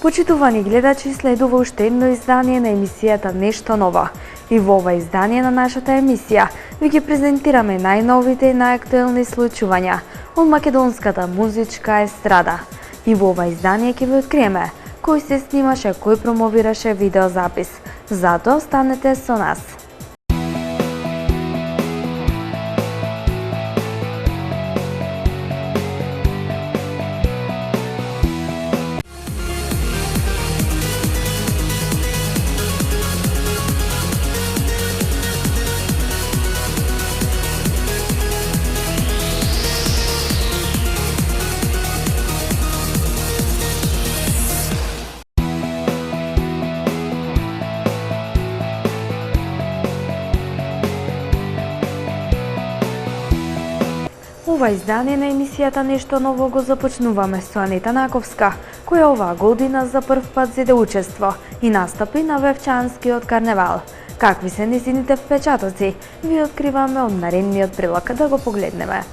Почитувани гледачи, следува уште едно издание на емисијата Нешто ново. И во ова издание на нашата емисија ви ги презентираме најновите и најактуелни случувања од македонската музичка естрада. И во ова издание ќе ви откриеме кој се снимаше, кој промовираше видеозапис. Затоа останете со нас. Ова издание на емисијата Нешто ново го започнуваме со Анета Наковска, која оваа година за прв пат зеде учество и настапи на Вевчанскиот карневал. Какви се незините впечатоци, ви откриваме од наредниот прилог, да го погледнеме.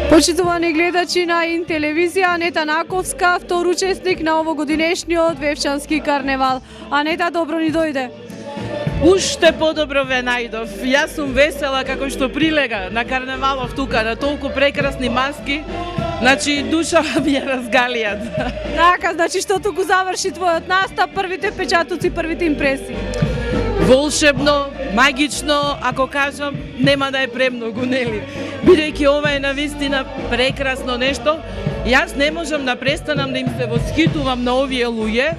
Почитувани гледачи на ИН телевизија, Анета Наковска, втор учесник на овогодинешниот Вевчански карневал. Анета, добро ни дојде. Уште подобро ве најдов. Јас сум весела како што прилега на карневалов тука, на толку прекрасни маски. Значи, душава ми ја разгалијат. Така, значи што туку заврши твојот настап, првите впечатоци, првите импресии. Волшебно, магично, ако кажам, нема да е премногу, нели? Бидејќи ова е навистина прекрасно нешто, јас не можам да престанам да им се восхитувам на овие луѓе,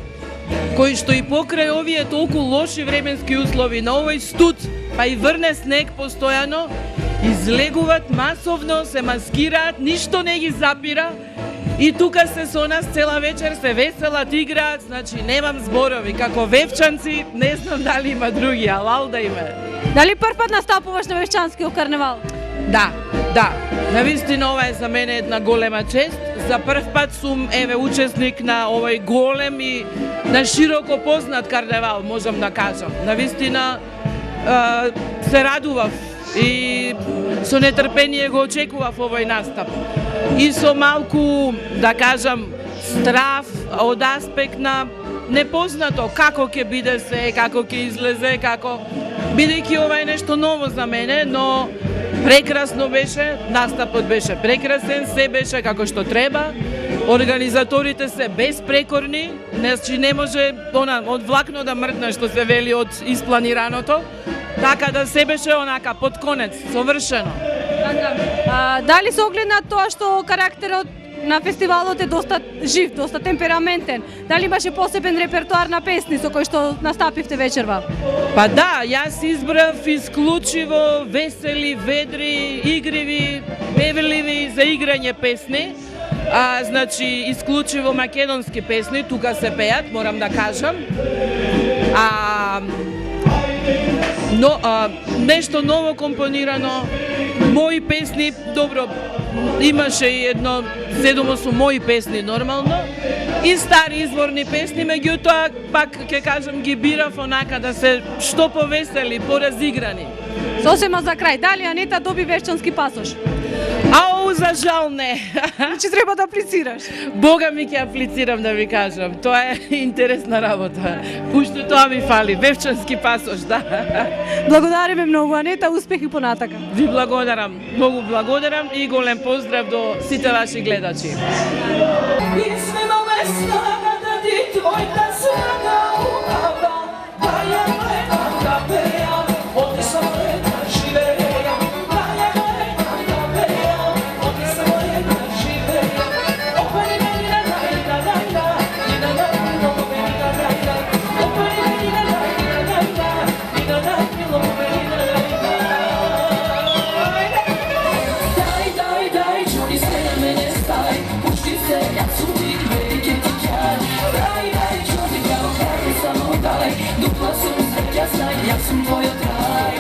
кои што и покрај овие толку лоши временски услови, на овој студ, па и врне снег постојано, излегуваат масовно, се маскираат, ништо не ги запира, и тука се со нас цела вечер, се веселат, играат, значи немам зборови, како вевчанци, не знам дали има други, алал да име. Дали прв пат настапуваш на Вевчанскиот карневал? Да, навистина ова е за мене една голема чест. За прв пат сум учесник на овој голем и на широко познат карневал, можам да кажам. Навистина се радував и со нетрпение го очекував овој настап. И со малку, да кажам, страв од аспект на непознато, како ќе биде се, како ќе излезе, како... Бидејќи ова е нешто ново за мене, но прекрасно беше, настапот беше прекрасен, се беше како што треба, организаторите се безпрекорни, значи не може од влакно да мрдне, што се вели од испланираното, така да се беше онака под конец, совршено. Дали со оглед на тоа што карактерот на фестивалот е доста жив, доста темпераментен, дали имаше посебен репертуар на песни со кои што настапивте вечерва? Па да, јас избрав исклучиво весели, ведри, игриви, певливи за играње песни. Значи, исклучиво македонски песни, тука се пеат, морам да кажам. Нешто ново компонирано, мои песни, добро, имаше и едно 7-8 мои песни нормално, и стари изворни песни, меѓутоа, пак ќе кажам, ги бирав онака да се што повесели, поразиграни. Сосема за крај, дали Анета доби Вевчански пасош? Ау, за жал не. Значи треба да аплицираш. Бога ми ќе аплицирам, да ви кажам. Тоа е интересна работа. Пушто тоа ми фали, Вевчански пасош, да. Благодариме многу, Анета, успехи понатака. Ви благодарам, многу благодарам и голем поздрав до сите ваши гледачи. твоята снага убава, баја гледа да пеам, оди само една живеам, баја гледа да пеам, оди само една живеам. Опа ни на ни на на ни на на на, ни на на мило ме ни на на на, опа ни на ни на на ни на на на, ни на на мило ме ни на на на. Daj, čuli se na mene staj, pušti se, ja su ti velike ti kjaj. Daj, čuli kao kako samo daj, dupla sam sreća znaj, ja sam tvoj kraj.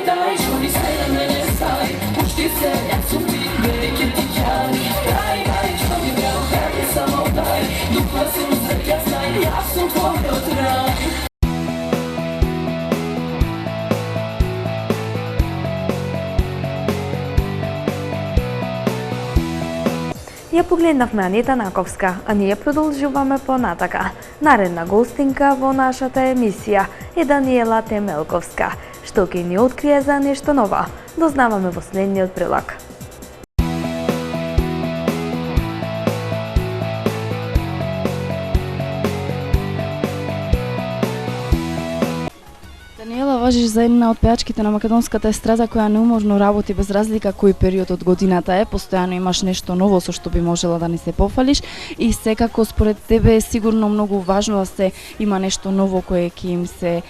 Daj, čuli se na mene staj, pušti se, ja su ti velike ti kjaj. Daj, čuli kao kako samo daj, dupla sam sreća znaj, ja sam tvoj kraj. Ја погледнавме Анита Наковска, а ние продолжуваме понатака. Наредна гостинка во нашата емисија е Даниела Темелковска, што ќе ни открие за нешто ново. Дознаваме во следниот прилог. Даниела, важиш за една од пеачките на македонската естрада која неуможно работи без разлика кој период од годината е, постојано имаш нешто ново со што би можела да ни се пофалиш и секако според тебе е сигурно многу важно да се има нешто ново кое ќе им се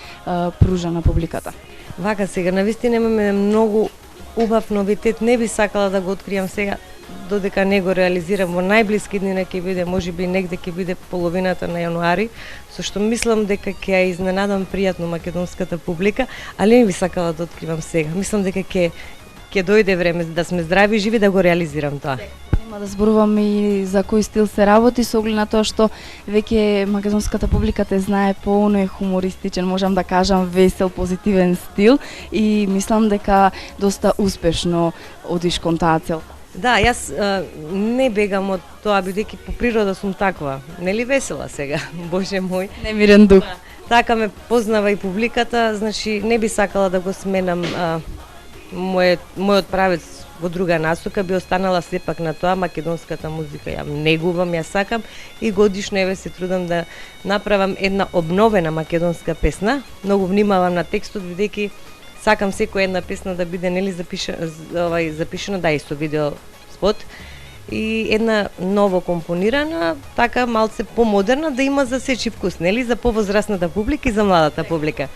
пружа на публиката. Вака сега, навистина имаме многу убав новитет, не би сакала да го откријам сега, додека не го реализирам во најблиски дни, ќе биде, можеби негде ќе биде половината на јануари, со што мислам дека ќе ја изненадам пријатно македонската публика, али не би сакала да откривам сега. Мислам дека ќе дојде време да сме здрави и живи да го реализирам тоа. Нема да зборувам и за кој стил се работи, со оглед на тоа што веќе македонската публика те знае по оној хумористичен, можам да кажам весел, позитивен стил и мислам дека доста успешно одиш кон таа цел. Да, јас не бегам од тоа, бидејќи по природа сум таква. Нели весела сега, боже мој. Немирен дух. Така ме познава и публиката, значи не би сакала да го сменам мојот правец во друга насока, би останала сепак на тоа, македонската музика ја негувам, ја сакам и годишно еве се трудам да направам една обновена македонска песна. Многу внимавам на текстот, бидејќи сакам секоја една песна да биде нели запишена да и со видео спот и една ново компонирана, така малце помодерна, да има за сечи вкус, нели, за повозрасната публика и за младата публика.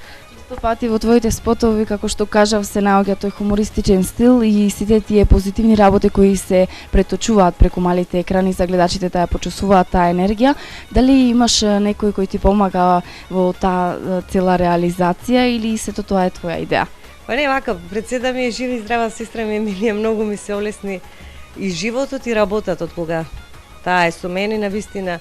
Често пати во твоите спотови, како што кажав, се наоѓа тој хумористичен стил и сите тие позитивни работи кои се преточуваат преку малите екрани за гледачите да ја почувствуваат таа енергија. Дали имаш некој кој ти помага во таа цела реализација или сето тоа е твоја идеја? Па не, вака, пред седа ми е жива и здрава сестра ми Емилија, многу ми се олесни и животот и работата од кога таа е со мене, навистина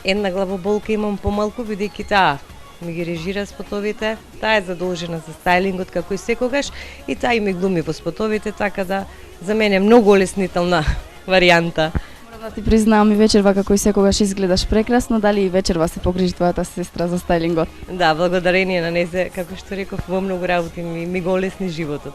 една главоболка имам помалку, бидејќи таа ми ги режира спотовите, таа е задолжена за стајлингот како и секогаш и таа и ми глуми во спотовите, така да за мене е многу олеснителна варијанта. Да ти признавам и вечерва како и секогаш изгледаш прекрасно, дали и вечерва се погрижи твојата сестра за стајлингот? Да, благодарение на незе, како што реков, во многу работи ми го олесни животот.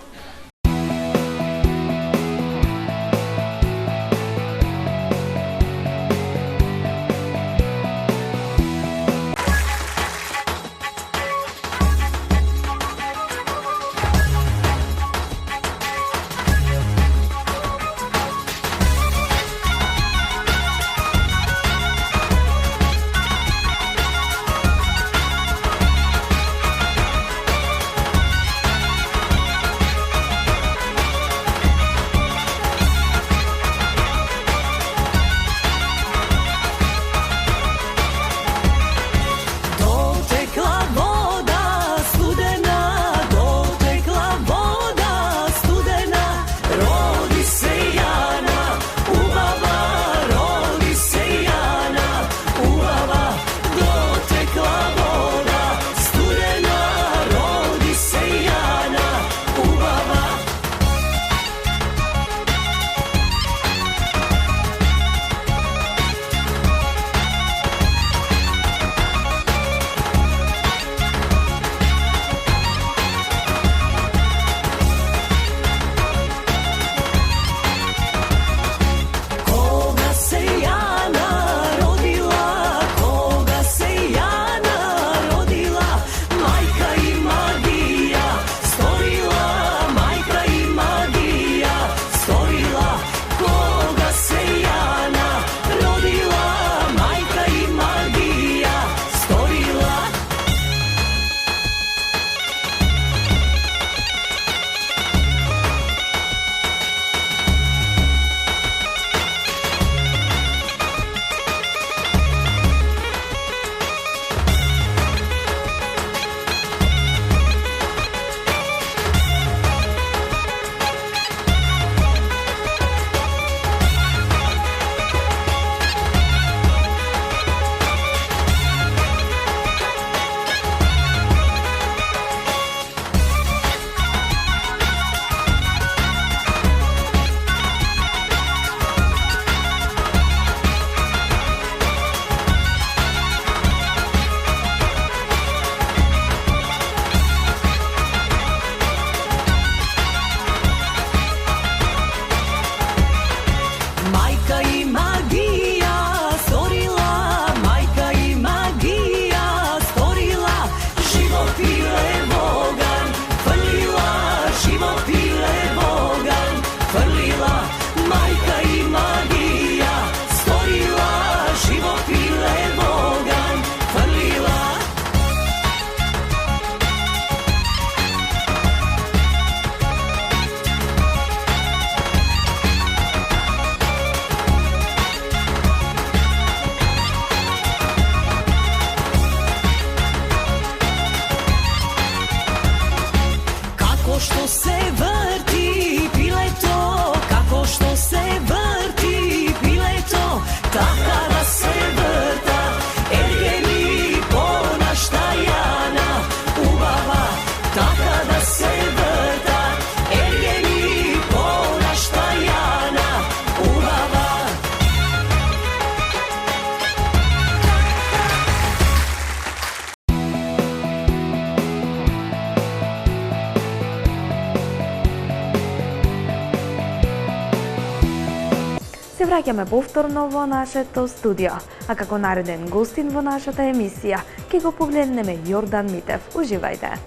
враќаме повторно во нашето студио, а како нареден гостин во нашата емисија ќе го погледнеме Јордан Митев. Уживајте!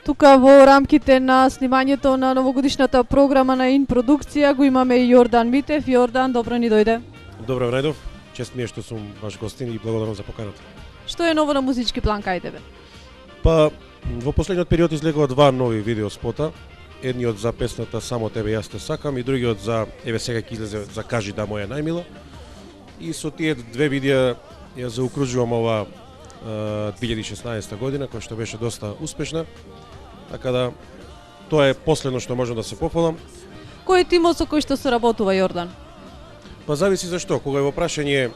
Тука во рамките на снимањето на новогодишната програма на ИН продукција го имаме и Јордан Митев. Јордан, добро ни дојде. Добро најдов. Чест ми е што сум ваш гостин и благодарам за поканата. Што е ново на музички план кај тебе? Па, во последниот период излегува два нови видеоспота. Едниот за песната Само тебе јас те сакам и другиот за еве сега ќе излезе за Кажи да моја најмила. И со тие две видеа ја заокружувам ова 2016 година, која што беше доста успешна. Така да тоа е последно што можам да се пофалам. Кој е тимот со кој што соработува Јордан? Па зависи зашто, кога е во прашање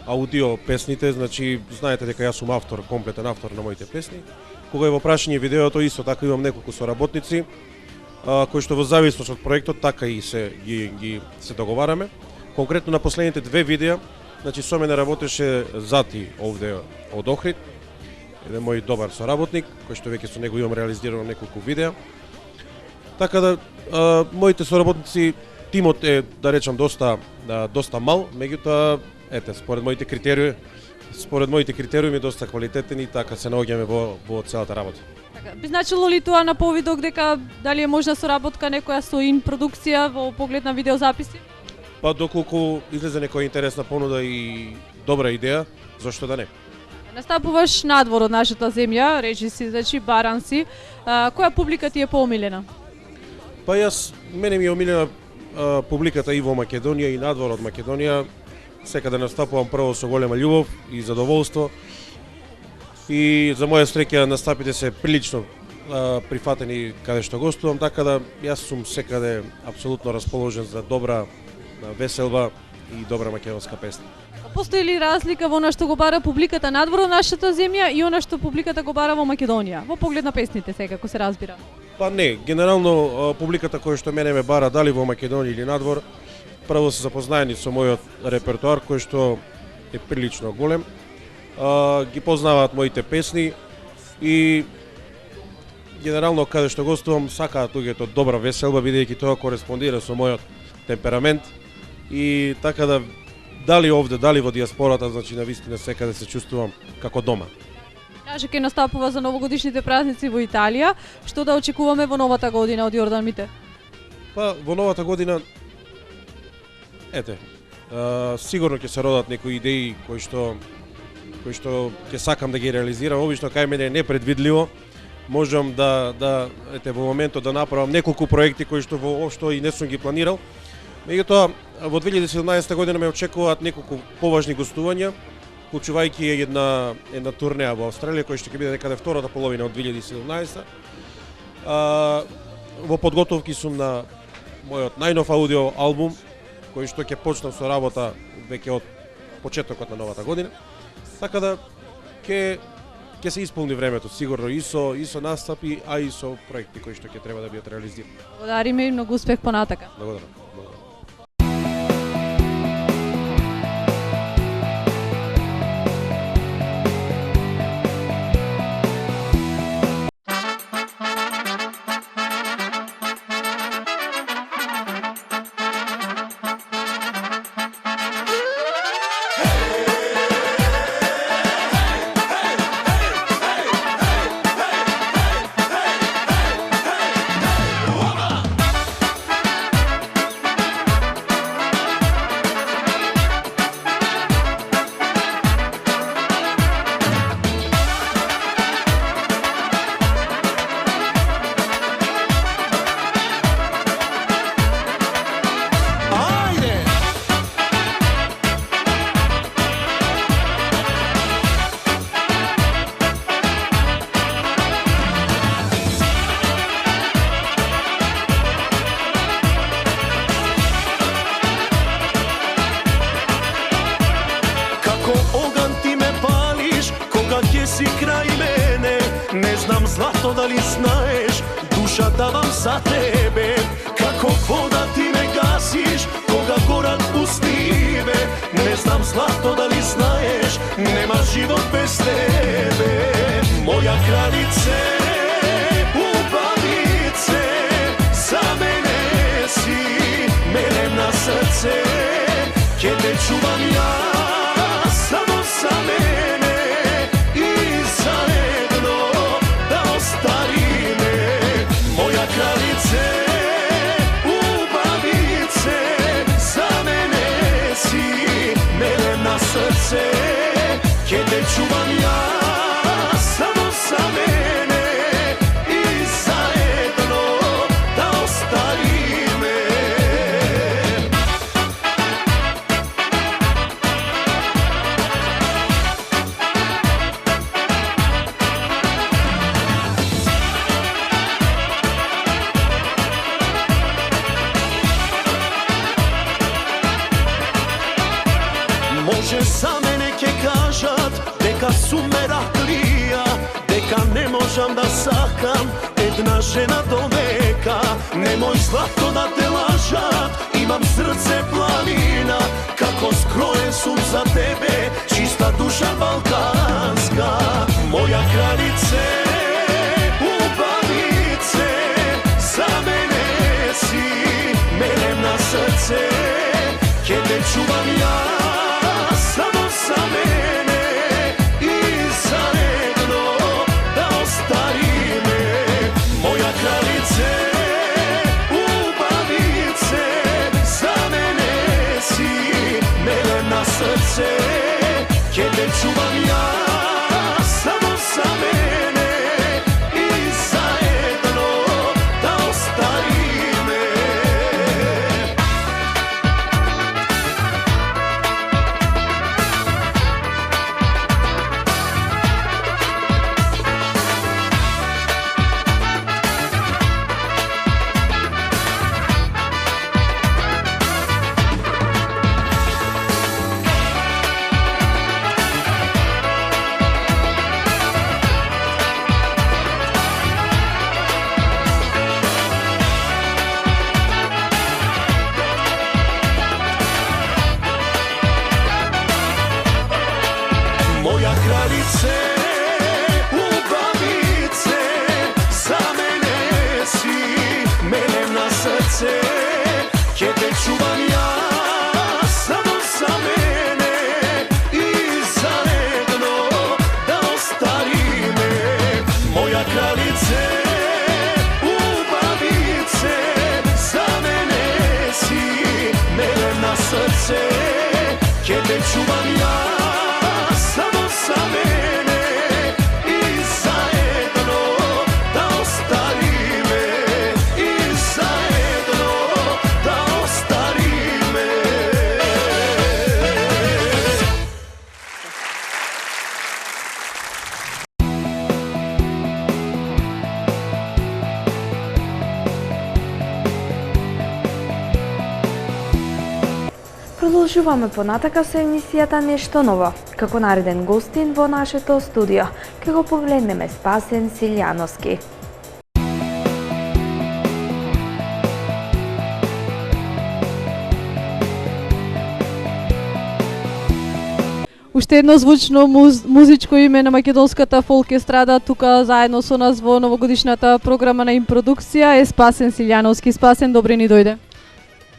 аудио песните, значи знаете дека јас сум автор, комплетен автор на моите песни. Кога е во прашање видеото, исто така имам неколку соработници, кои што во зависност од проектот така и се договараме. Конкретно на последните две видеа, значи со мене работеше Зати овде од Охрид, еден мој добар соработник, кој што веќе со него имам реализирано неколку видеа. Така да моите соработници, тимот е, да речам, доста мал, меѓутоа, ете, според моите критериуми доста квалитетен и така се наоѓаме во целата работа. Така, би значило ли тоа на повидок дека дали е можна соработка некоја со ИН продукција во поглед на видеозаписи? Па доколку излезе некоја интересна понуда и добра идеја, зошто да не? Настапуваш надвор од нашата земја, речи си, значи баран си. Која публика ти е поомилена? Па мене ми е омилена публиката и во Македонија и надвор од Македонија. Секаде настапувам прво со голема љубов и задоволство. И за моја среќа настапите се прилично прифатени каде што гостувам, така да јас сум секаде апсолутно расположен за добра веселба и добра македонска песна. Постои ли разлика во она што го бара публиката надвор од нашата земја и она што публиката го бара во Македонија? Во поглед на песните сега, ако се разбира. Па не, генерално публиката која што мене ме бара дали во Македонија или надвор, прво се запознаени со мојот репертоар кој што е прилично голем. Ги познаваат моите песни и генерално каде што гостувам сакаат луѓето добра веселба, бидејќи тоа кореспондира со мојот темперамент и така да дали овде, дали во диаспората, значи навистина секаде се чувствувам како дома. Каже ке настапува за новогодишните празници во Италија. Што да очекуваме во новата година од Јордан Митев? Па во новата година сигурно ќе се родат некои идеи кои што ќе сакам да ги реализирам. Обично кај мене е непредвидливо. Можам да во моментот да направам неколку проекти кои што воопшто и не сум ги планирал. Меѓутоа, во 2017 година ме очекуваат неколку поважни гостувања, вклучувајќи една турнеа во Австралија, која што ќе биде некаде втората половина од 2017. Во подготовки сум на мојот најнов аудио албум, кој што ќе почнам со работа веќе од почетокот на новата година. Така да ќе се исполни времето сигурно и со настапи, а и со проекти кои што ќе треба да бидат реализирани. Благодариме и многу успех понатака. Благодарам. си крај мене, не знам злато дали знаеш, душа давам за тебе, како вода ти ме гасиш, кога горат пустиве. Не знам злато дали знаеш, нема живот без тебе. Моја кралице, убавице, за мене си мелем на срце. Ќе те чувам јас само за мене и заедно да остариме. Моја кралице, убавице, за мене си мелем на срце. Ќе те чувам јас само за мене и заедно да остариме. Може за мене ќе кажат дека сум мераклија, дека не можам да сакам една жена до века. Немој злато да те лажат, имам срце планина, како скроен сум за тебе, чиста душа балканска. Моја кралице, убавице, за мене си мелем на срце. Ќе те чувам јас само за мене и заедно да остариме. Моја кралице, убавице, за мене си мелем на срце. Ќе те чувам јас само за мене и заедно да остариме. Моја кралице, убавице, за мене си мелем на срце. Ќе те чувам јас само за мене и заедно да остариме. Моја кралице, убавице, за мене си мелем на срце. Ќе те чувам јас само за мене и заедно да остариме. И заедно да остариме. Продолжуваме понатака со емисијата Нешто ново. Како нареден гостин во нашето студио, ќе го погледнеме Спасен Силјановски. Уште едно звучно музичко име на македонската фолк естрада тука заедно со нас во новогодишната програма на импродукција е Спасен Силјановски. Спасен, добре ни дојде.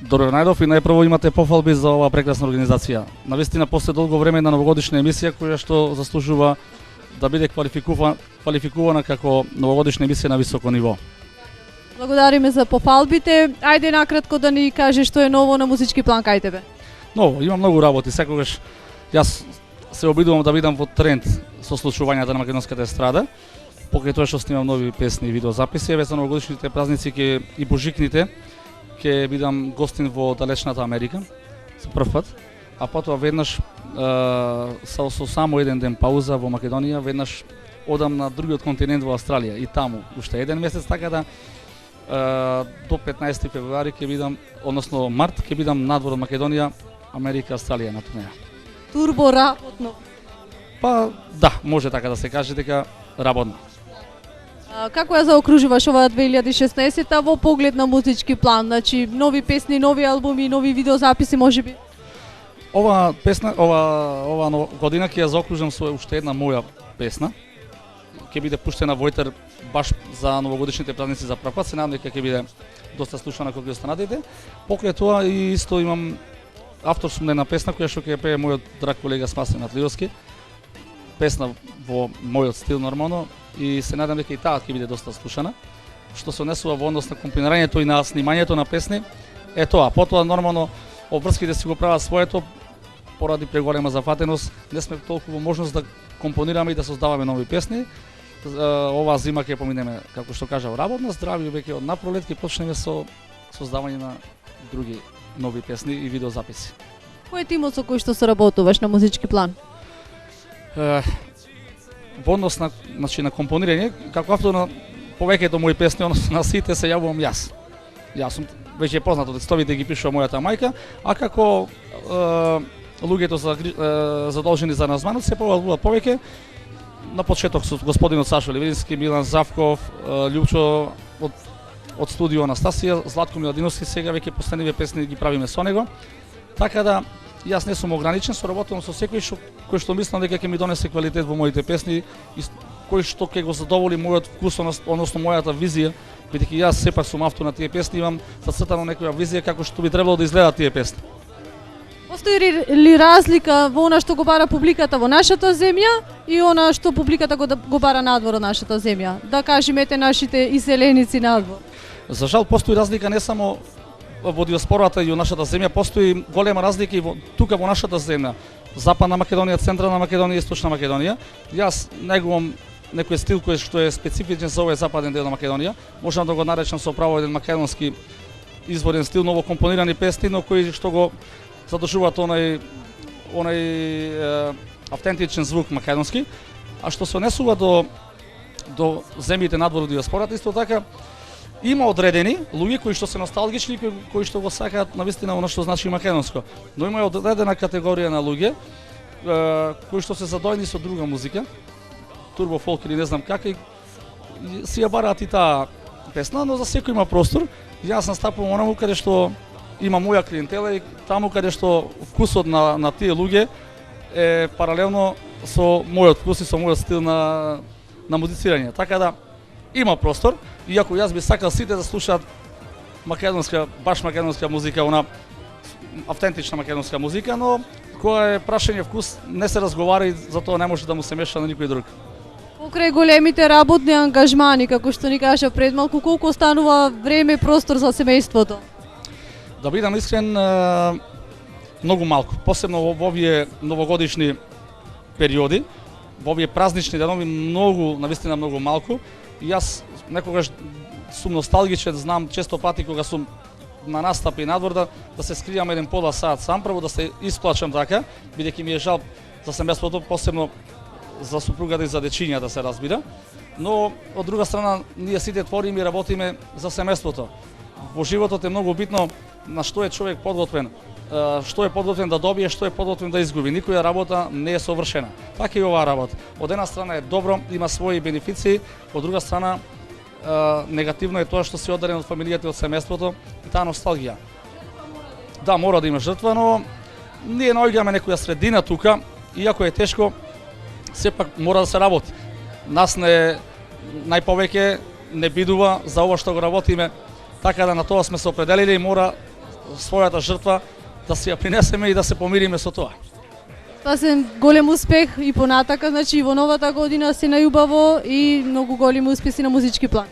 Добро најдов и најпрво имате пофалби за оваа прекрасна организација. Навистина после долго време една новогодишна емисија која што заслужува да биде квалификувана како новогодишна емисија на високо ниво. Благодариме за пофалбите. Ајде накратко да ни кажеш што е ново на музички план кај тебе. Ново, има многу работи, секогаш јас се обидувам да бидам во тренд со случувањата на македонската естрада. Покрај тоа што снимам нови песни и видеозаписи, еве за новогодишните празници и божикните ќе бидам гостин во далечната Америка за прв пат, а потоа веднаш со само еден ден пауза во Македонија, веднаш одам на другиот континент во Австралија и таму уште еден месец, така да до 15 февруари ќе бидам, односно март ќе бидам надвор од Македонија, Америка, Австралија на турнеја. Турбо работно. Па да, може така да се каже дека работно. Како ја заокружуваш оваа 2016 во поглед на музички план? Значи нови песни, нови албуми, нови видеозаписи можеби? Ова песна, ова година ќе ја заокружам со уште една моја песна. Ќе биде пуштена во етер баш за новогодишните празници за прв пат. Се надам дека ќе биде доста слушана како ги останатите. Покрај тоа и исто имам автор сум на една песна која што ќе пее мојот драг колега Спасен Атлиовски. Песна во мојот стил нормално и се надам дека и таа ќе биде доста слушана. Што се однесува во однос на компонирањето и на снимањето на песни, е тоа. Потоа нормално обврските си го прават своето поради преголема зафатеност. Не сме толку во можност да компонираме и да создаваме нови песни. Оваа зима ќе поминеме, како што кажав, работно, здрави, веќе од напролет ќе почнеме со создавање на други нови песни и видеозаписи. Кој е тимот со кој што соработуваш на музички план? Во однос на, значи, на компонирање, како автор на повеќето мои песни, односно на сите се јавувам јас. Јас сум веќе познато, текстовите ги пишува мојата мајка, а како луѓето задолжени за аранжманот се појавуваат повеќе. На почеток со господинот Сашо Левински, Милан Завков, Љупчо од студио Анастасија, Златко Миладиновски, сега веќе последниве песни ги правиме со него. Така да јас не сум ограничен, соработувам со секој кој што мислам дека ќе ми донесе квалитет во моите песни и кој што ќе го задоволи мојот вкус, односно мојата визија, бидејќи јас сепак сум автор на тие песни, имам зацртано некоја визија како што би требало да изгледаат тие песни. Постои ли разлика во она што го бара публиката во нашата земја и она што публиката го бара надвор од нашата земја? Да кажеме нашите иселеници надвор. За жал постои разлика не само во диаспората и во нашата земја, постои голема разлика и тука во нашата земја. Западна Македонија, Централна Македонија и Источна Македонија. Јас негувам некој стил кој што е специфичен за овој западен дел на Македонија. Можам да го наречам со право еден македонски изворен стил, ново компонирани песни, но кои што го задржуваат онај автентичен звук македонски. А што се однесува до земјите надвор од диаспората, исто така има одредени луѓе кои што се носталгични, кои што го сакаат навистина она што значи македонско. Но има одредена категорија на луѓе кои што се задојни со друга музика, турбо фолк или не знам како, и си ја бараат и таа песна, но за секој има простор. Јас настапувам онаму каде што има моја клиентела и таму каде што вкусот на тие луѓе е паралелно со мојот вкус и со мојот стил на музицирање. Така да има простор, иако јас би сакал сите да слушаат македонска, баш македонска музика, она автентична македонска музика, но која е прашање вкус не се разговара и затоа не може да му се меша на никој друг. Покрај големите работни ангажмани, како што ни кажа пред малку, колку останува време и простор за семејството? Да бидам искрен, многу малку, посебно во овие новогодишни периоди, во овие празнични денови, навистина многу малку. Јас некогаш сум носталгичен, знам често пати кога сум на настапи надвор да се скријам еден пола саат сам, прво да се исплачам така, бидејќи ми е жал за семејството, посебно за супругата и за дечињата се разбира. Но од друга страна ние сите твориме и работиме за семејството. Во животот е многу битно на што е човек подготвен, што е подготвен да добие, што е подготвен да изгуби. Никоја работа не е совршена. Така и оваа работа. Од една страна е добро, има своји бенефиции, од друга страна негативно е тоа што си оддален од фамилијата и од семејството и таа носталгија. Да, мора да има жртва, но ние наоѓаме некоја средина тука, иако е тешко, сепак мора да се работи. Нас најповеќе не бидува за ова што го работиме, така да на тоа сме се определили и мора својата жртва да си ја принесеме и да се помириме со тоа. Спасен, голем успех и понатака, значи и во новата година се најубаво и многу големи успеси на музички план.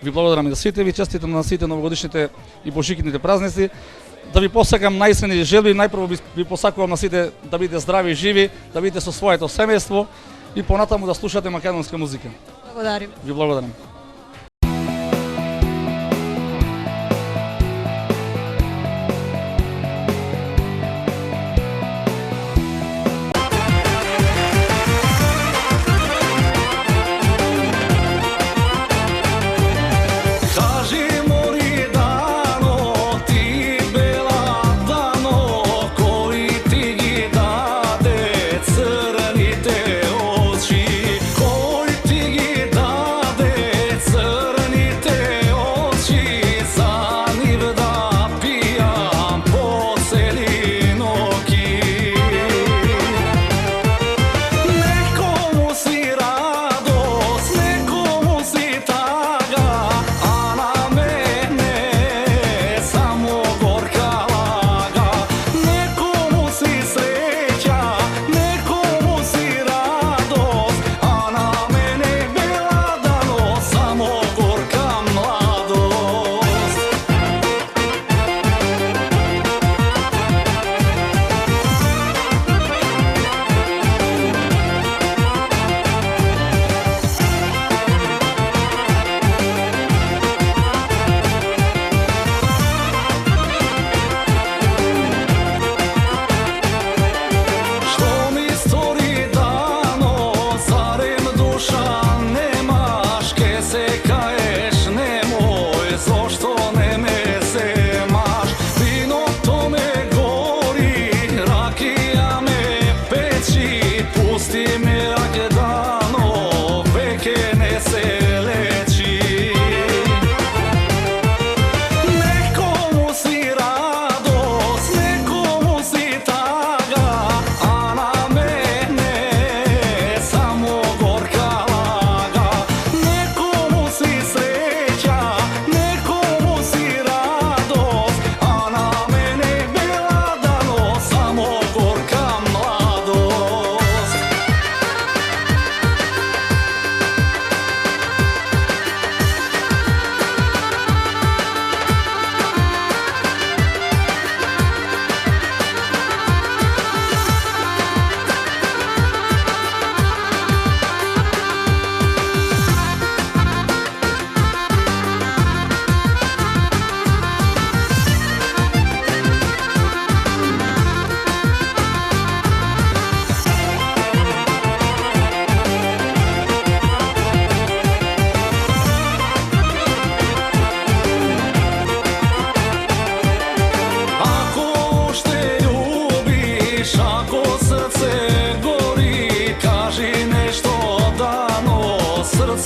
Ви благодарам и за сите, ви честитам на сите новогодишните и божикните празници. Да ви посакам најсрени желби, најпрво ви посакувам на сите да бидете здрави и живи, да бидете со своето семејство и понатаму да слушате македонска музика. Благодарим. Ви благодарам. Crănite oči, koji ti gi dade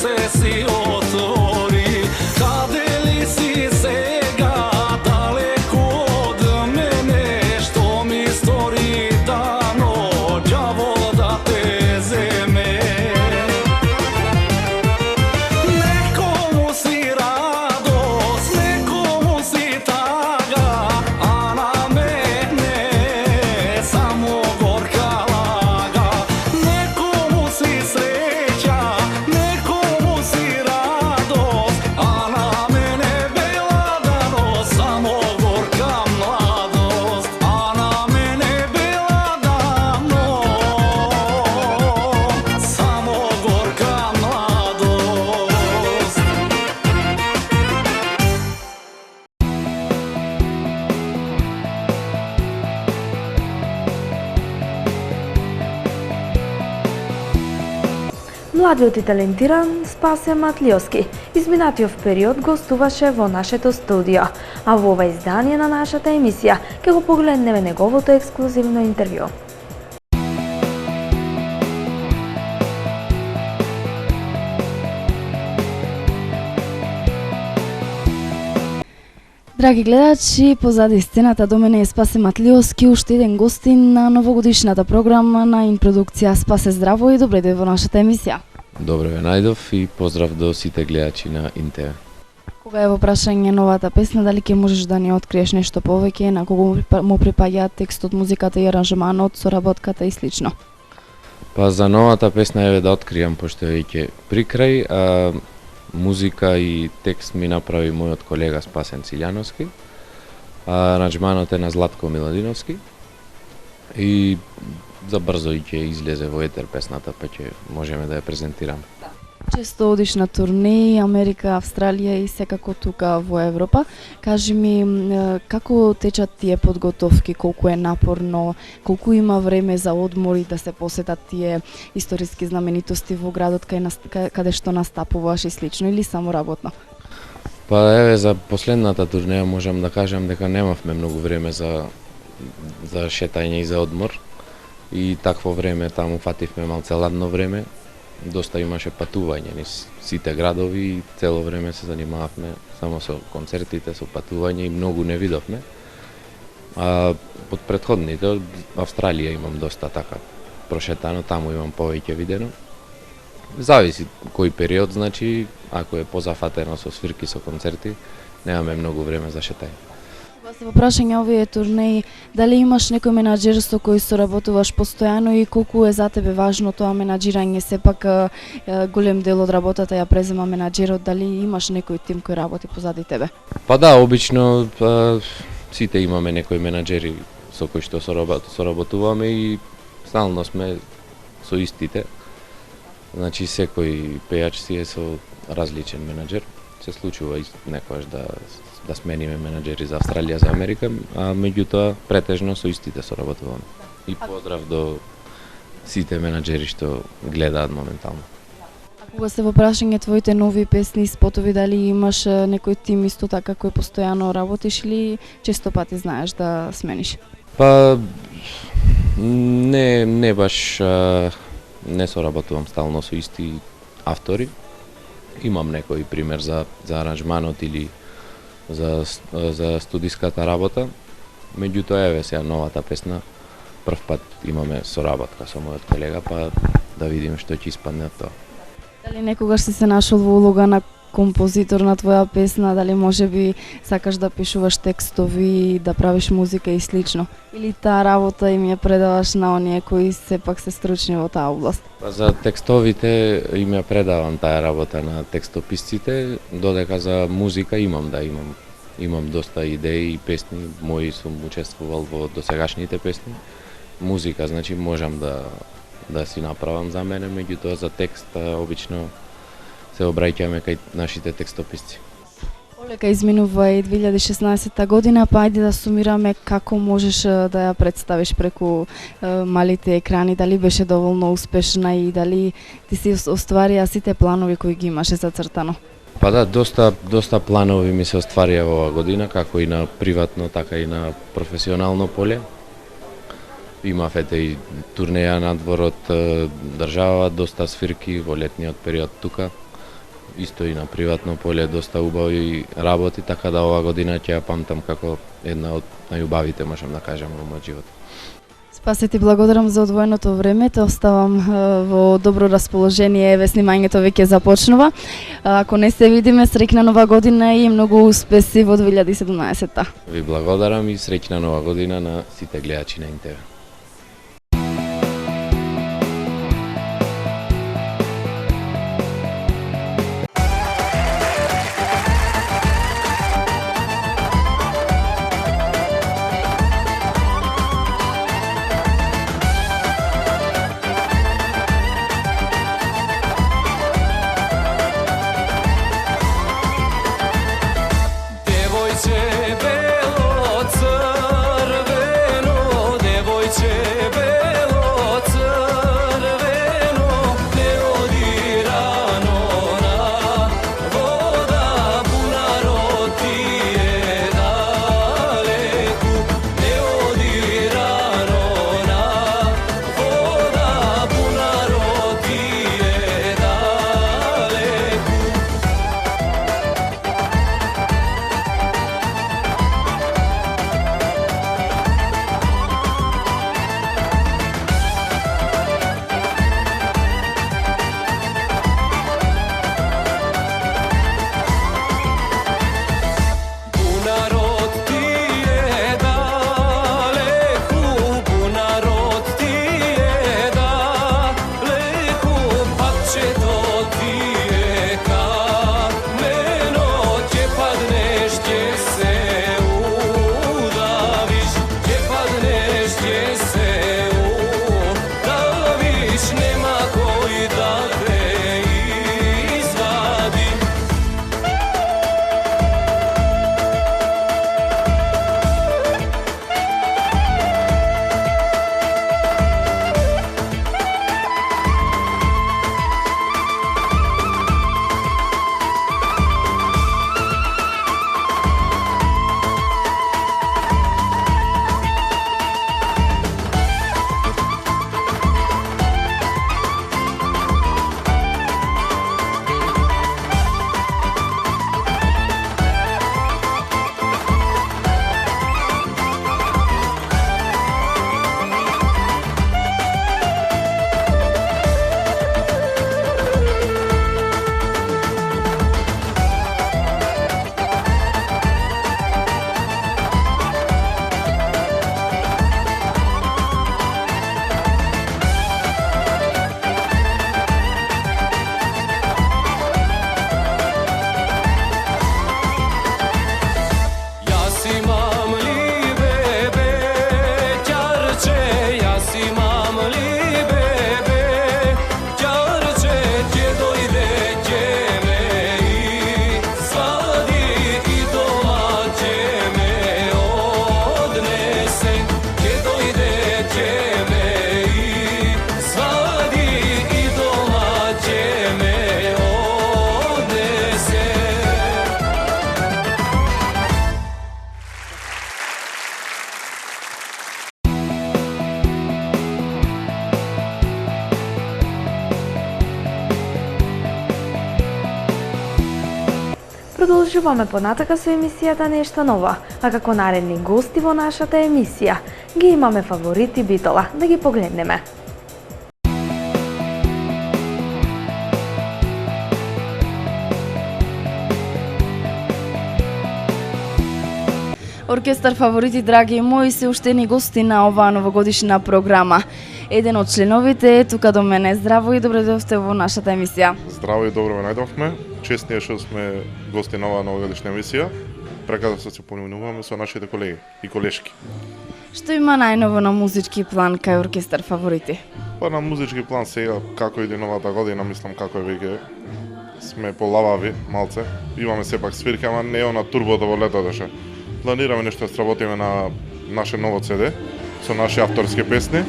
se si otvori. Kade li si sega daleko od mene, što mi stori dano, đavo da te zeme. Nekomu si radost, nekomu si taga, a na mene samo gorka laga. Nekomu si sreća, nekomu si radost, a na mene bela danost, samo gorka mladost, a na mene bela danost, samo gorka mladost. Младиот и талентиран Спасе Матлиовски изминатиот период гостуваше во нашето студио, а во ова издание на нашата емисија ќе го погледнеме неговото ексклузивно интервју. Драги гледачи, позади сцената до мене е Спасе Матлиовски, уште еден гостин на новогодишната програма на Инпродукција. Спасе, здраво и добре дојде во нашата емисија. Добре ве најдов и поздрав до сите гледачи на ИНТВ. Кога е во прашање новата песна, дали ќе можеш да ни откриеш нешто повеќе, на кого му припаѓа текстот, музиката и аранжманот, соработката и слично? Па за новата песна еве да откријам, пошто е веќе при крај, музика и текст ми направи мојот колега Спасен Силјановски, аранжманот е на Златко Миладиновски и за брзо ќе излезе во етер песната, па ќе можеме да ја презентираме. Често одиш на турнеи, Америка, Австралија и секако тука во Европа. Кажи ми, како течат тие подготовки, колку е напорно, колку има време за одмори да се посетат тие историски знаменитости во градот каде што настапуваш и слично, или само работно? Па еве за последната турнеја можам да кажам дека немавме многу време за шетање и за одмор. И такво време таму фативме малце ладно време. Доста имаше патување низ сите градови и цело време се занимававме само со концертите, со патување и многу не видовме. А под претходните, Австралија имам доста така прошетано, таму имам повеќе видено. Зависи кој период, значи, ако е позафатено со свирки, со концерти, немаме многу време за шетање. Во прашање овие турнеи, дали имаш некој менаџер со кој соработуваш постојано и колку е за тебе важно тоа менаџирање, сепак голем дел од работата ја презема менаџерот, дали имаш некој тим кој работи позади тебе? Па да, обично сите имаме некои менаџери со кои што соработуваме и стално сме со истите. Значи секој пејач си е со различен менаџер. Се случува и некогаш да смениме менаџери за Австралија, за Америка, а меѓутоа претежно со истите соработуваме. И поздрав до сите менаџери што гледаат моментално. А кога се во прашање твоите нови песни и спотови, дали имаш некој тим исто така кој постојано работиш или често пати знаеш да смениш? Па не баш не соработувам стално со исти автори. Имам некој пример за аранжманот или за студиската работа. Меѓутоа еве сега новата песна прв пат имаме соработка со мојот колега, па да видиме што ќе испадне од тоа. Дали некогаш си се нашол во улога на композитор на твоја песна, дали можеби сакаш да пишуваш текстови, да правиш музика и слично? Или таа работа им ја предаваш на оние кои сепак се стручни во таа област? Па за текстовите им ја предавам таа работа на текстописците, додека за музика имам доста идеи и песни, мои сум учествувал во досегашните песни. Музика, значи можам да си направам за мене, меѓутоа за текст обично се обраќаме кај нашите текстописци. Олека изминува и 2016 година, па ајде да сумираме како можеш да ја представиш преку малите екрани, дали беше доволно успешна и дали ти си остварија сите планови кои ги имаше зацртано? Па да, доста планови ми се остварија оваа година, како и на приватно, така и на професионално поле. Имав и турнеја надвор од држава, доста свирки во летниот период тука. исто и на приватно поле доста убави работи, така да ова година ќе ја памтам како една од најубавите, можам да кажам, во мојот живот. Спасе, ти благодарам за одвоеното време, те оставам во добро расположение, еве снимањето веќе започнува. Ако не се видиме, среќна нова година и многу успеси во 2017-та. Ви благодарам и среќна нова година на сите гледачи на НТВ. Продолжуваме понатака со емисијата Нешто ново, а како наредни гости во нашата емисија ги имаме фаворити Битола, да ги погледнеме. Оркестар Фаворити, драги мои, се уште ни гости на оваа новогодишна програма. Еден од членовите е тука до мене. Здраво и добре дојдовте во нашата емисија. Здраво и добро ве најдовме. Чест ни е што сме гости на оваа новогодишна емисија. Прека да се поминуваме со нашите колеги и колешки. Што има најново на музички план кај Оркестар Фаворити? Па на музички план сега, како иде новата година, мислам како е веќе сме полавави малце. Имаме сепак свирки, ама не е она турбото во летото што. Планираме нешто да сработиме на наше ново CD со наши авторски песни.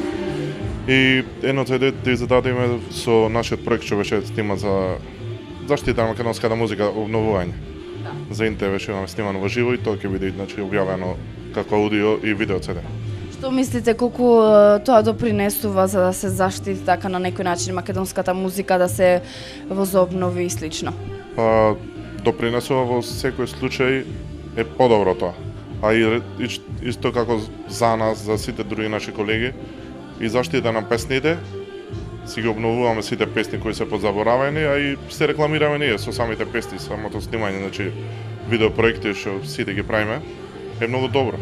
И едно CD да зададеме со нашиот проект што беше сниман за заштита на македонската музика, обновување. За НТВ што имаме снимано во живо и тоа ќе биде значи објавено како аудио и видео CD. Што мислите колку тоа допринесува за да се заштити така на некој начин македонската музика, да се возобнови и слично? Па допринесува во секој случај е подобро тоа. А и исто како за нас, за сите други наши колеги, и заштита на песните, си ги обновуваме сите песни кои се позаборавени, а и се рекламираме ние со самите песни, самото снимање, значи видеопроекти што сите ги правиме, е многу добро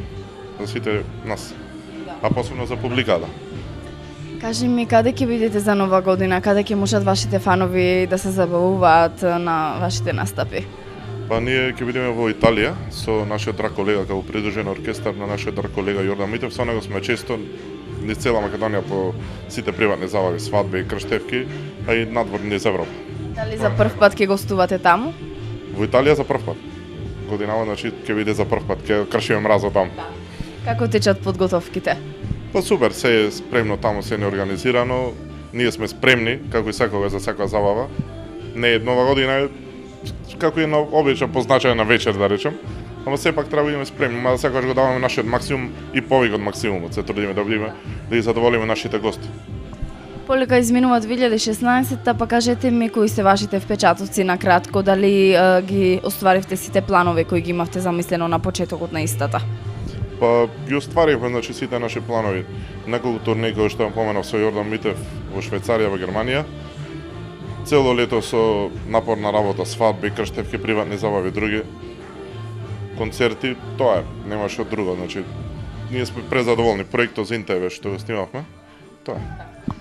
за сите нас, а посебно за публиката. Кажи ми, каде ќе бидете за нова година? Каде ќе можат вашите фанови да се забавуваат на вашите настапи? Па ние ќе бидеме во Италија со нашиот драг колега, како придружен оркестар на нашиот драг колега Јордан Митев. Со него сме често низ цела Македонија по сите приватни забави, свадби и крштевки, а и надвор низ Европа. Дали за прв пат ќе гостувате таму? Во Италија за прв пат. Годинава, значи ќе биде за прв пат, ќе кршиме мразо таму. Како течат подготовките? Па супер, се е спремно таму, се е неорганизирано. Ние сме спремни, како и секогаш за секоја забава. Не е нова година, како и на обичен позначај на вечер, да речем. Ама сепак треба да бидеме спремни, мада секогаш го даваме нашиот максимум и повеќе од максимумот. Се трудиме да бидеме, да ги задоволиме нашите гости. Полека изминува 2016-та, па кажете ми кои се вашите впечатоци на кратко, дали ги остваривте сите планови кои ги имавте замислено на почетокот на истата? Па ги остваривме, значи, сите наши планови. Неколку турнеи кои што поменав со Јордан Митев во Швајцарија, во Германија. Цело лето со напорна работа, свадби, крштевки, приватни забави, други концерти, тоа е, немаше друго, значи ние сме презадоволни. Проектот за НТВ што го снимавме, тоа е.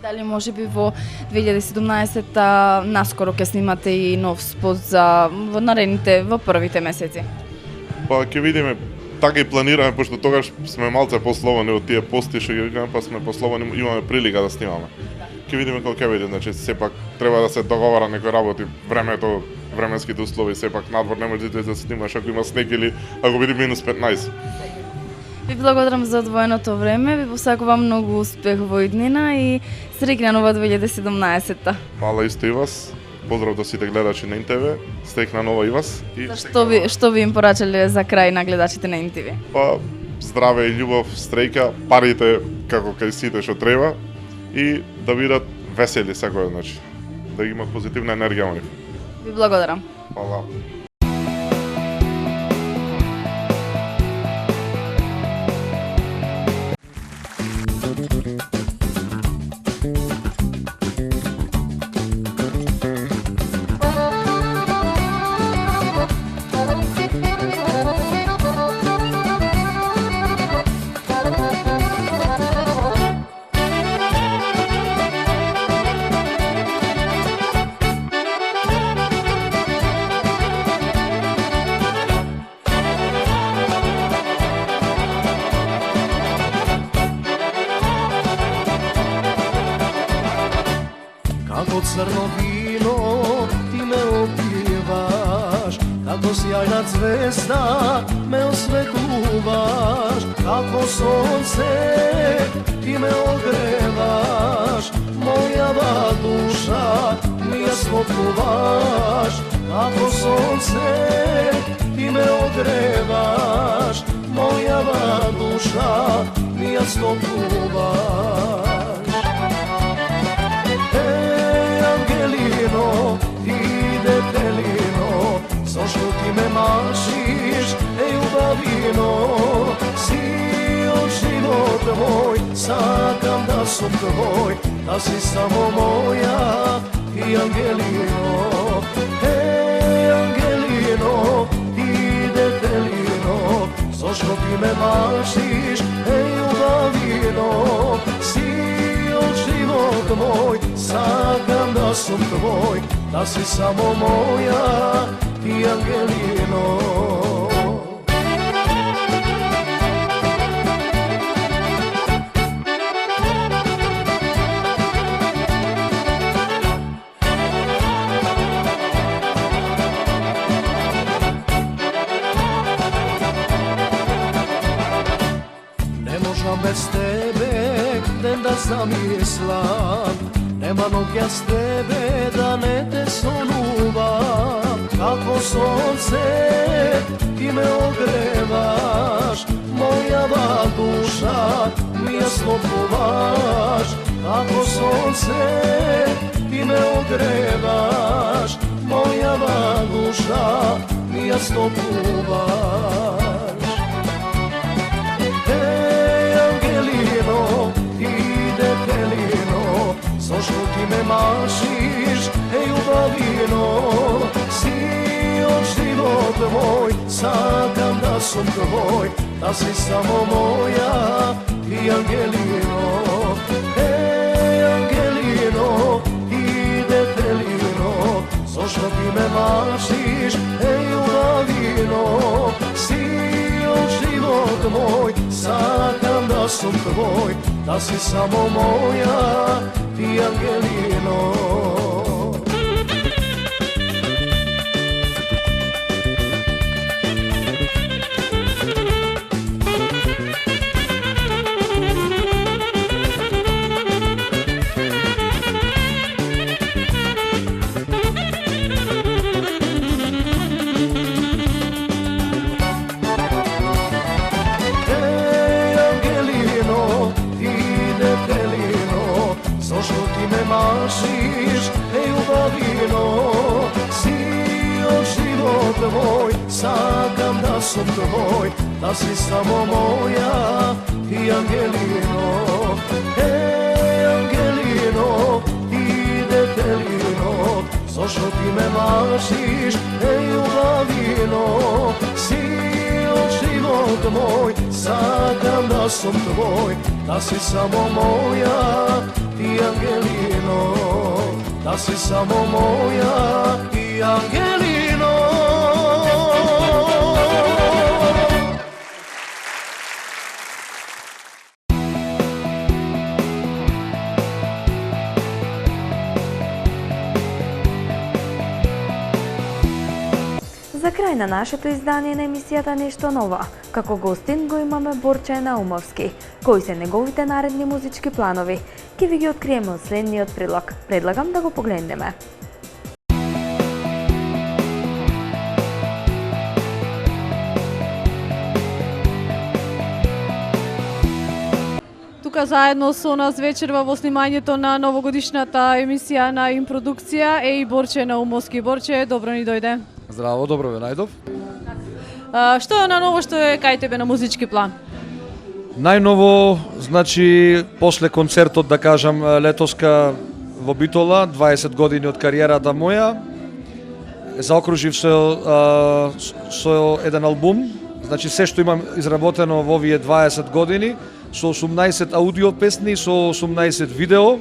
Дали може би во 2017-та наскоро ќе снимате и нов спот за во наредните, во првите месеци? Па ќе видиме, така и планираме, пошто тогаш сме малце послободни од тие пости што ги викаме, па сме послободни, имаме прилика да снимаме. Ќе видиме како ќе биде, значи сепак треба да се договара некои работи, времето, временските услови, сепак надвор не може да се снимаш ако има снег или ако биде минус 15. Ви благодарам за одвоеното време, ви посакувам многу успех во иднина и среќна нова 2017-та. Фала исто и вас. Поздрав до сите гледачи на НТВ. Среќна нова и вас. И Што би им порачале за крај на гледачите на НТВ? Па здраве и љубов, стреќа, парите како кај сите што треба и да бидат весели секој, значи да имат позитивна енергија во нив. Ви благодарам. Фала. Како црно вино ти ме опиваш, како сјајна звезда ме осветлуваш, како сонце ти ме огреваш, мојава душа ми ја слопуваш, како сонце ти ме огреваш, мојава душа ми ја слопуваш. Ангелино, ти детелино, зашто ти ме машиш, љубавино, си од живот мој, сакам да сум твој, да си само моја, ти Ангелино, Ангелино, ти детелино, зашто ти ме машиш, љубавино, си од живот мој, сакам да сум твој, да си само моја, ти Ангелино. Не можам без тебе ден да замислам, нема ноќ с тебе да не те сонувам, како сонце ти ме огреваш, мојава душа ми ја слопуваш, како сонце ти ме огреваш, moja duša mi jasno pluvaš. Ej, Angelino, ti detelino, zašto ti me mašiš, ej, ljubavino, si od život moj, sakam da sam tvoj, da si samo moja, ti Angelino. Ej, Angelino, ti detelino, zašto ti me mašiš, ej, ljubavino, si od život moj, sakam da sam tvoj, da si samo moja, ti Angelino. Mašiš, ej, ljubavino, si od život moj, sakam da sam tvoj, da si samo moja, ti Angelino. Ej, Angelino, ti detelino, zašto ti me mašiš, ej, ljubavino, si od život moj, sakam da sam tvoj, da si samo moja, ti Angelino, da si samo moja, ti Angelino. За крај на нашето издание на емисијата Нешто ново, како гостин го имаме Борче Наумовски. Кои се неговите наредни музички планови? Ке ви ги откриеме од следниот прилог. Предлагам да го погледнеме. Тука заедно со нас вечерва во снимањето на новогодишната емисија на Импродукција е и Борче Наумовски. Борче, добро ни дојде. Здраво, добро ве најдов. Што е на ново што е кај тебе на музички план? Најново, значи, после концертот, да кажам, летоска во Битола, 20 години од кариерата моја, заокружив со еден албум, значи се што имам изработено во овие 20 години, со 18 аудио песни, со 18 видео,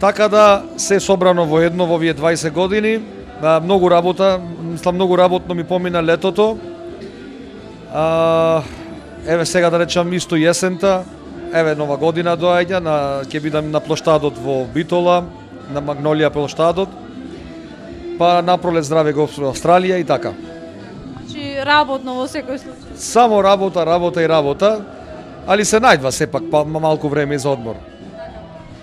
така да се собрано во едно во овие 20 години. Многу работа, многу работно ми помина летото. Еве сега да речам исто јесента, еве нова година доаѓа, ќе бидам на плоштадот во Битола, на Магнолија плоштадот. Па напролет здраве Господ Австралија и така. Значи работно во секој случај. Само работа, работа и работа, али се најдва сепак малку време за одмор.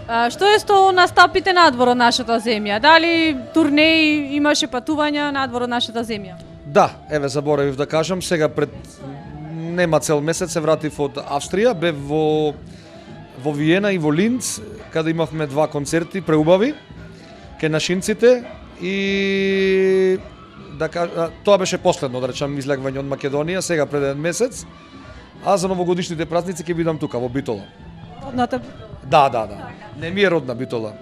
Што е со настапите надвор од нашата земја? Дали турнеи, имаше патувања надвор од нашата земја? Да, еве заборавив да кажам, сега пред нема цел месец се вратив од Австрија, бев во Виена и во Линц, каде имавме 2 концерти преубави, ке нашинците и тоа беше последно, да речам, излегување од Македонија, сега пред 1 месец, а за новогодишните празници ќе бидам тука во Битола. Родната? Да. Не ми е родна Битола.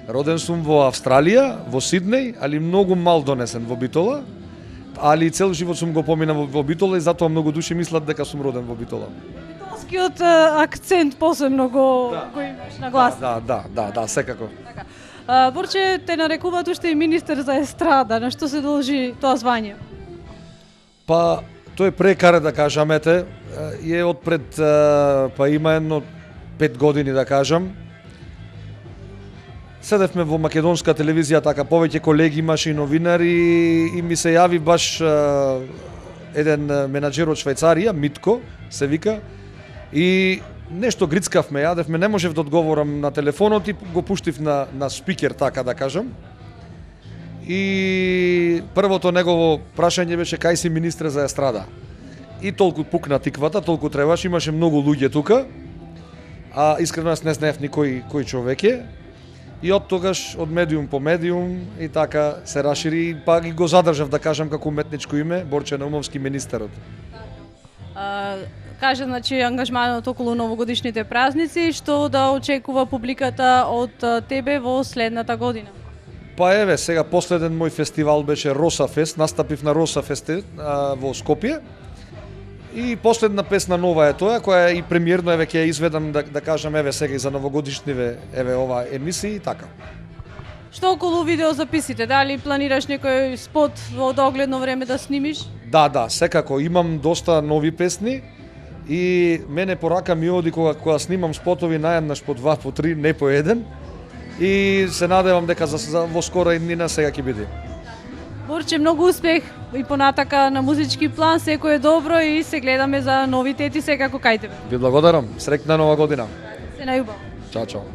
Роден сум во Австралија, во Сиднеј, али многу мал донесен во Битола, али цел живот сум го поминал во Битола и затоа многу души мислат дека сум роден во Битола. Битолскиот акцент посебно го имаш на глас. Да, секако. Борче, те нарекуваат уште и министер за естрада, на што се должи тоа звање? Па, тој прекаре, да кажамете, е од пред, па има едно 5 години, да кажам. Седевме во македонска телевизија, така повеќе колеги имаше и новинари и ми се јави баш еден менаџер од Швајцарија, Митко се вика, и нешто грицкавме, јадевме, не можев да одговорам на телефонот и го пуштив на спикер, така да кажам. И првото негово прашање беше кај си министре за естрада. И толку пукна тиквата, толку требаш, имаше многу луѓе тука, а искрено јас не знаев ни кој човек е. И од тогаш, од медиум по медиум, и така се расшири, па ги го задржав, да кажам, како уметничко име, Борче Наумовски, министерот. Каже, значи, ангажманот околу новогодишните празници, што да очекува публиката од тебе во следната година? Па еве, сега последен мој фестивал беше Роса Фест, настапив на Роса Фест во Скопје. И последна песна нова е тоа, која и премиерно еве ќе ја изведам, да кажам, еве сега и за новогодишниве, еве ова емисии и така. Што околу видеозаписите? Дали планираш некој спот во догледно време да снимиш? Да, секако, имам доста нови песни и мене порака ми оди кога снимам спотови наеднаш по 2, по 3, не по 1. И се надевам дека во скора иднина сега ќе биде. Борче, многу успех и понатака на музички план, секој е добро и се гледаме за новитети секако кај тебе. Ви благодарам, среќна нова година. Се најубаво. Чао.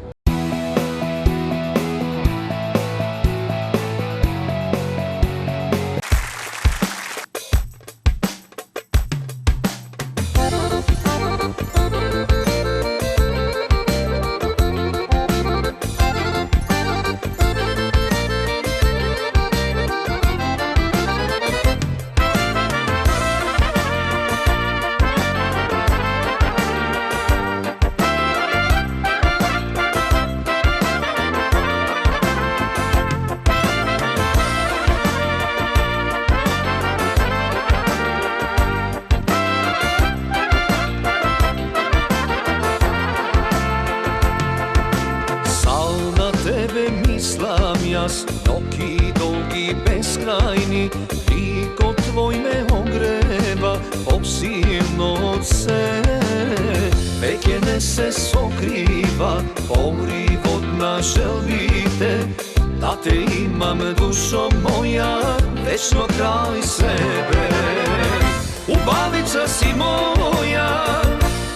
Noki dolgi beskrajni, liko tvoj me ogreва посилно од се. Веќе не се сокрива поривот на желбите, да те имам душо моја вечно крај себе. Убавица си моја,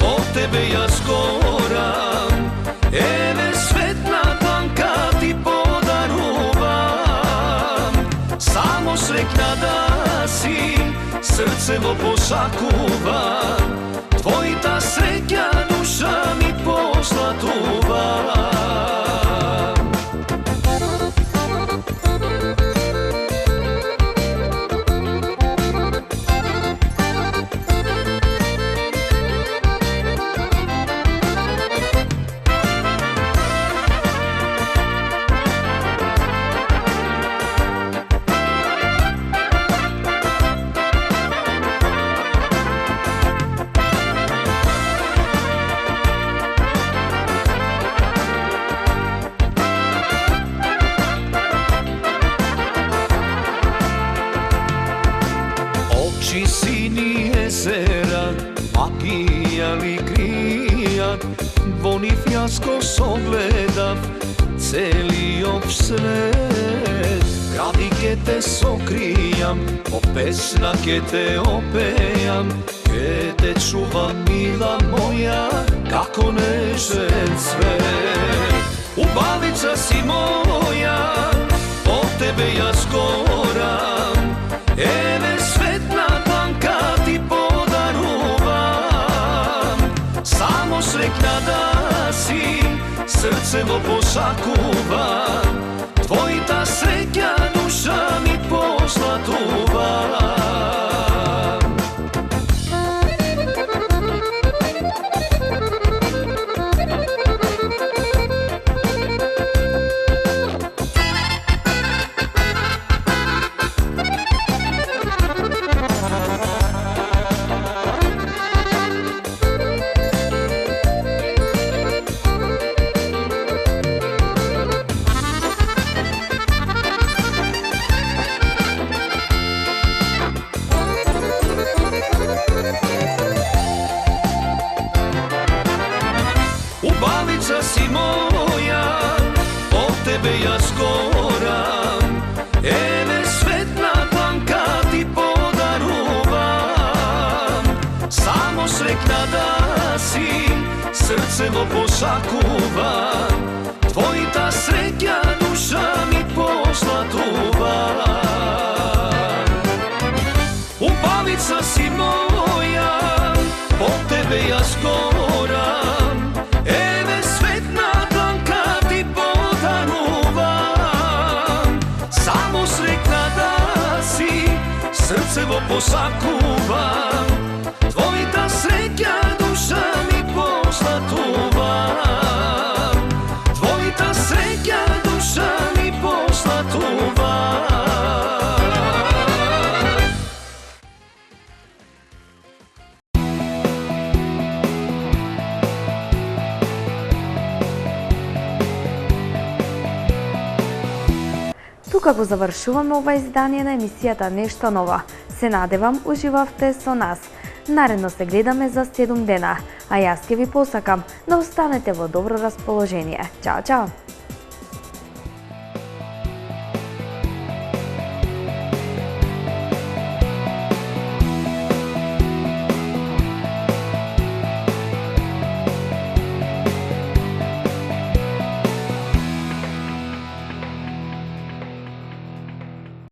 по тебе јас горам, еве светна танка ти само среќна да си, срце во посакува, твојата среќа душа ми послатува. Очи сини езера, магија ли кријат, во нив јас го согледав целиот свет. Гради ке те сокријам, по песна ке те опејам, ке те чувам мила моја, како нежен цвет. Убавица си моја, по тебе јас горам, еве светна танка ти подарувам. Само среќна да си, срце во посакува, твојата среќа душа ми послатува. Убавица си моја, по тебе јас горам, еве светна танка ти подарувам. Само среќна да си, срце во посакува, твојата среќа душа ми послатува. Убавица си моја, по тебе јас горам, еве светна танка ти подарувам. посакувам, твојата среќа душа ми послатувам, твојата среќа душа ми послатувам. Тука го завршуваме ова издание на емисијата Нешто ново. Се надевам уживавте со нас. Наредно се гледаме за 7 дена, а јас ќе ви посакам да останете во добро расположение. Чао, чао!